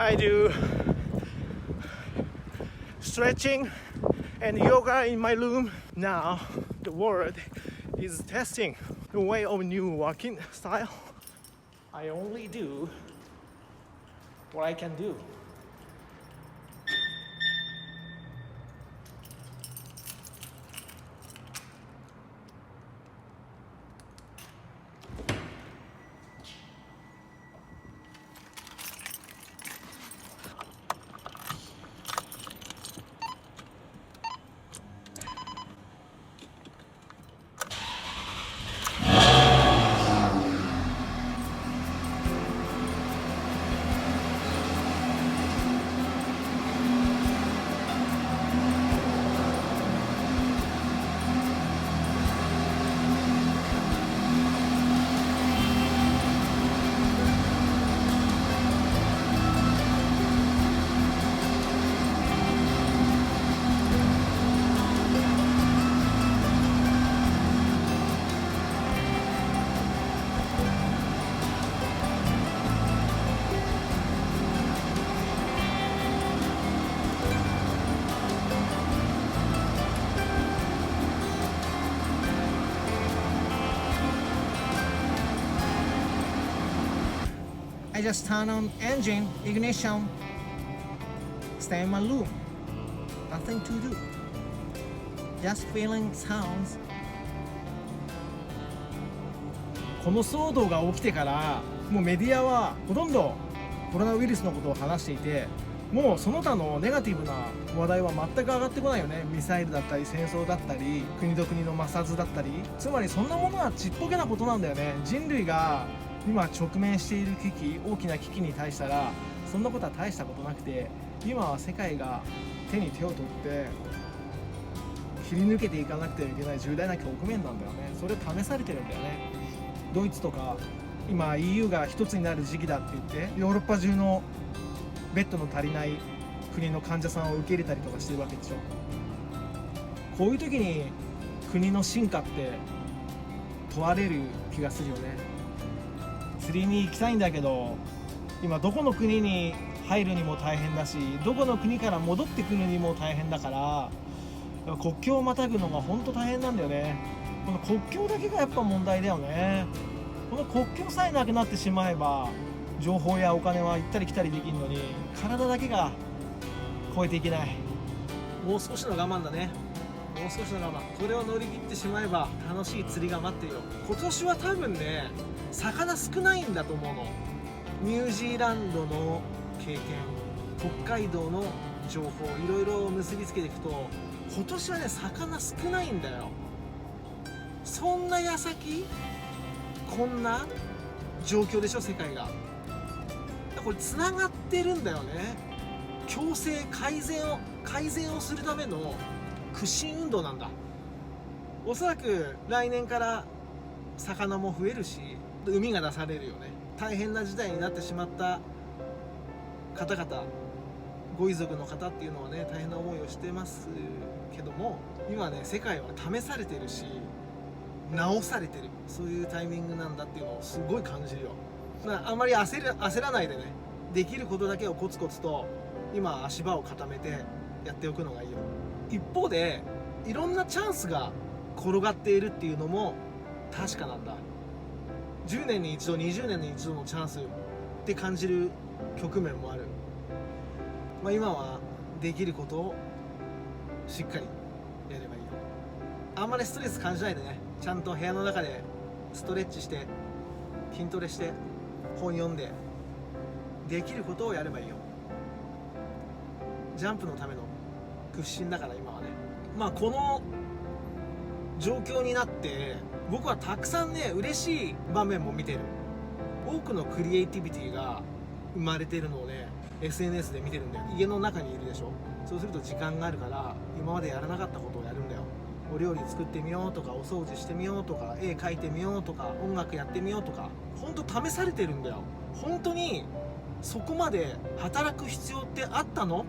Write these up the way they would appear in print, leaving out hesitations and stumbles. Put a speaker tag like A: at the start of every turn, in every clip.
A: I do stretching and yoga in my room. Now the world is testing the way of new working style. I only do what I can do. I just turn on engine, ignition, stay in my room. Nothing to do. Just feeling sounds. この騒動が起きてからもうメディアはほとんどコロナウイルスのことを話していて、もうその他のネガティブな話題は全く上がってこないよね。ミサイルだったり戦争だったり国と国の摩擦だったり、つまりそんなものはちっぽけなことなんだよね。人類が今直面している危機、大きな危機に対したらそんなことは大したことなくて、今は世界が手に手を取って切り抜けていかなくてはいけない重大な局面なんだよね。それ試されてるんだよね。ドイツとか今 EU が一つになる時期だって言ってヨーロッパ中のベッドの足りない国の患者さんを受け入れたりとかしてるわけでしょ。こういう時に国の進化って問われる気がするよね。釣りに行きたいんだけど、今どこの国に入るにも大変だし、どこの国から戻ってくるにも大変だから、国境をまたぐのが本当大変なんだよね。この国境だけがやっぱ問題だよね。この国境さえなくなってしまえば情報やお金は行ったり来たりできるのに、体だけが超えていけない。もう少しの我慢だね。もう少しの我慢。これを乗り切ってしまえば楽しい釣りが待ってるよ。今年は多分ね、魚少ないんだと思うの。ニュージーランドの経験、北海道の情報、いろいろ結びつけていくと今年はね、魚少ないんだよ。そんな矢先こんな状況でしょ、世界が。これつながってるんだよね。共生改善をするための屈伸運動なんだ。おそらく来年から魚も増えるし、海が出されるよね。大変な時代になってしまった方々、ご遺族の方っていうのはね、大変な思いをしてますけども、今ね、世界は試されてるし直されてる、そういうタイミングなんだっていうのをすごい感じるよ。あんまり焦らないでね、できることだけをコツコツと今足場を固めてやっておくのがいいよ。一方でいろんなチャンスが転がっているっていうのも確かなんだ。10年に一度20年に一度のチャンスって感じる局面もある。今はできることをしっかりやればいいよ。あんまりストレス感じないでね、ちゃんと部屋の中でストレッチして筋トレして本読んでできることをやればいいよ。ジャンプのための屈伸だから今はね。この状況になって僕はたくさんね、嬉しい場面も見てる。多くのクリエイティビティが生まれてるのをね、 SNS で見てるんだよ。家の中にいるでしょ。そうすると時間があるから今までやらなかったことをやるんだよ。お料理作ってみようとか、お掃除してみようとか、絵描いてみようとか、音楽やってみようとか、本当試されてるんだよ。本当にそこまで働く必要ってあったの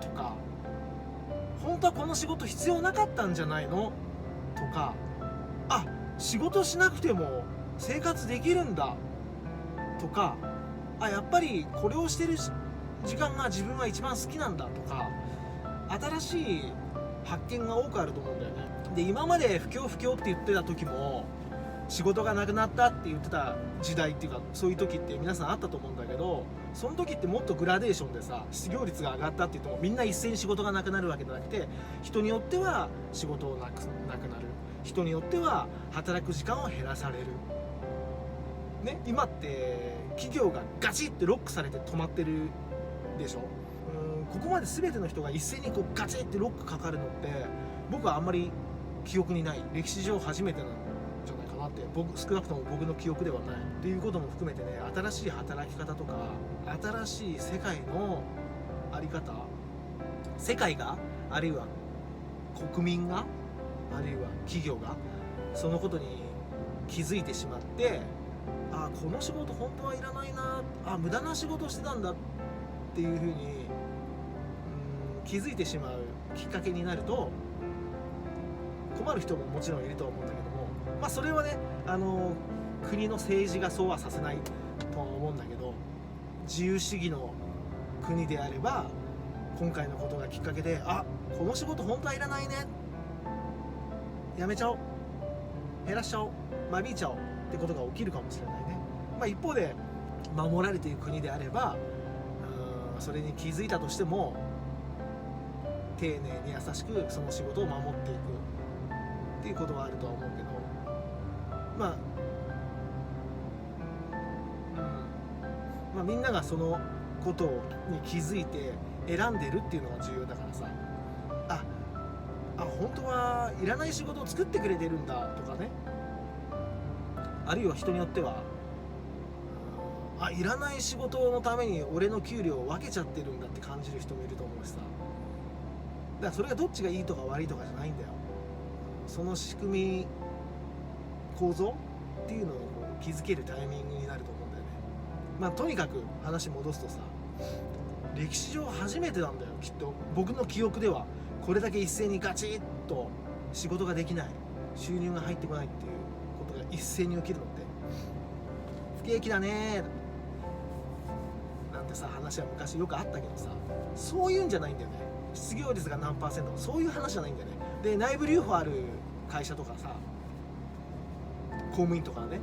A: とか、本当はこの仕事必要なかったんじゃないのとか、あ、仕事しなくても生活できるんだとか、あ、やっぱりこれをしてる時間が自分は一番好きなんだとか、新しい発見が多くあると思うんだよね。で今まで不況って言ってた時も、仕事がなくなったって言ってた時代っていうか、そういう時って皆さんあったと思うんだけど、その時ってもっとグラデーションでさ、失業率が上がったって言ってもみんな一斉に仕事がなくなるわけじゃなくて、人によっては仕事をなくなる、人によっては働く時間を減らされるね。今って企業がガチってロックされて止まってるでしょ。ここまで全ての人が一斉にこうガチってロックかかるのって、僕はあんまり記憶にない、歴史上初めてなんじゃないかなって、少なくとも僕の記憶ではないっていうことも含めてね、新しい働き方とか新しい世界の在り方、世界が、あるいは国民が、あるいは企業がそのことに気づいてしまって、あ、この仕事本当はいらないな、あ、無駄な仕事してたんだっていうふうに気づいてしまうきっかけになると、困る人ももちろんいると思うんだけども、まあそれはね、国の政治がそうはさせないとは思うんだけど、自由主義の国であれば、今回のことがきっかけで、あ、この仕事本当はいらないね、やめちゃおう、減らしちゃおう、間引いちゃおうってことが起きるかもしれないね。まあ一方で守られている国であれば、それに気づいたとしても丁寧に優しくその仕事を守っていくっていうことはあるとは思うけど、まあみんながそのことに気づいて選んでるっていうのが重要だからさ、本当はいらない仕事を作ってくれてるんだとかね、あるいは人によってはいらない仕事のために俺の給料を分けちゃってるんだって感じる人もいると思うしさ、だからそれがどっちがいいとか悪いとかじゃないんだよ。その仕組み、構造っていうのを気づけるタイミングになると思うんだよね。まあとにかく話戻すとさ、歴史上初めてなんだよきっと、僕の記憶では。これだけ一斉にガチッと仕事ができない、収入が入ってこないっていうことが一斉に起きるのって、不景気だねなんてさ話は昔よくあったけどさ、そういうんじゃないんだよね。失業率が何%とかそういう話じゃないんだよね。で内部留保ある会社とかさ、公務員とかね、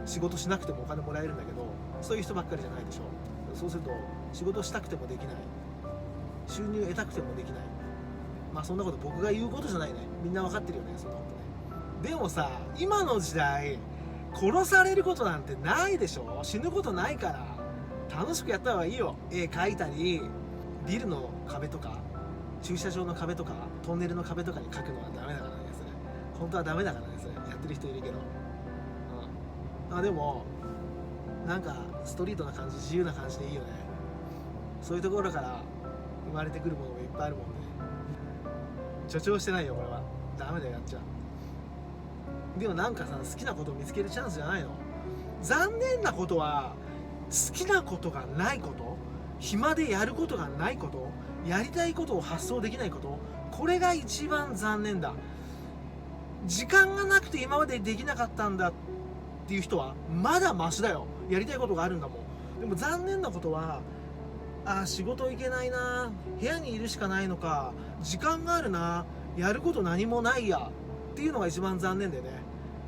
A: 仕事しなくてもお金もらえるんだけど、そういう人ばっかりじゃないでしょ。そうすると仕事したくてもできない、収入得たくてもできない、まあそんなこと僕が言うことじゃないね、みんな分かってるよね、そんなことね。でもさ、今の時代殺されることなんてないでしょ。死ぬことないから楽しくやった方がいいよ。絵描いたり、ビルの壁とか駐車場の壁とかトンネルの壁とかに描くのはダメだからね。それ本当はダメだからね。それやってる人いるけど、でもなんかストリートな感じ、自由な感じでいいよね。そういうところから生まれてくるものもいっぱいあるもんね。助長してないよこれは、ダメだよ、やっちゃう。でもなんかさ、好きなことを見つけるチャンスじゃないの。残念なことは、好きなことがないこと、暇でやることがないこと、やりたいことを発想できないこと、これが一番残念だ。時間がなくて今までできなかったんだっていう人はまだマシだよ。やりたいことがあるんだもん。でも残念なことは、仕事行けないな、部屋にいるしかないのか、時間があるな、やること何もないやっていうのが一番残念だよね。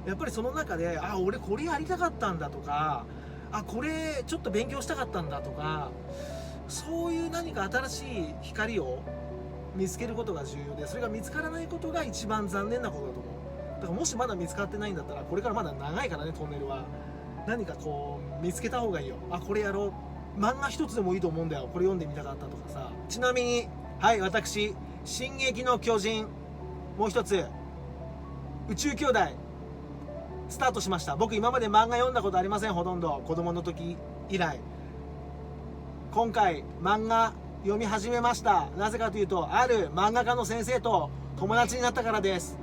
A: やっぱりその中で、俺これやりたかったんだとか、これちょっと勉強したかったんだとか、そういう何か新しい光を見つけることが重要で、それが見つからないことが一番残念なことだと思う。だからもしまだ見つかってないんだったら、これからまだ長いからね、トンネルは。何かこう見つけた方がいいよ。これやろう、漫画一つでもいいと思うんだよ、これ読んでみたかったとかさ。ちなみに私「進撃の巨人」もう一つ宇宙兄弟スタートしました。僕今まで漫画読んだことありません。ほとんど子供の時以来。今回漫画読み始めました。なぜかというと、ある漫画家の先生と友達になったからです。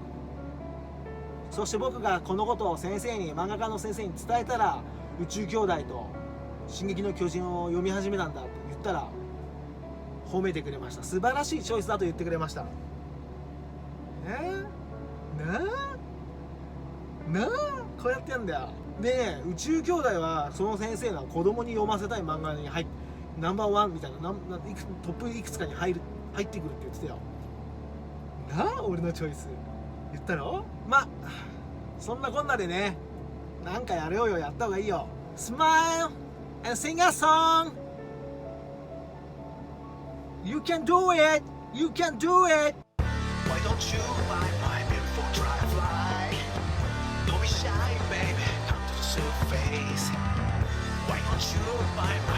A: そして僕がこのことを漫画家の先生に伝えたら、宇宙兄弟と進撃の巨人を読み始めたんだと言ったら褒めてくれました。素晴らしいチョイスだと言ってくれました。こうやってやんだよ。でね、宇宙兄弟はその先生が子供に読ませたい漫画にナンバーワンみたいな、トップいくつかに入ってくるって言ってたよなあ。俺のチョイス言ったろ。まあそんなこんなでね、なんかやろうよ。やった方がいいよ。 Smile and sing a song. You can do it. You can do it.
B: Why don't you buy my beautiful dry fly? Don't be shy, baby. Come to the surface. Why don't you buy my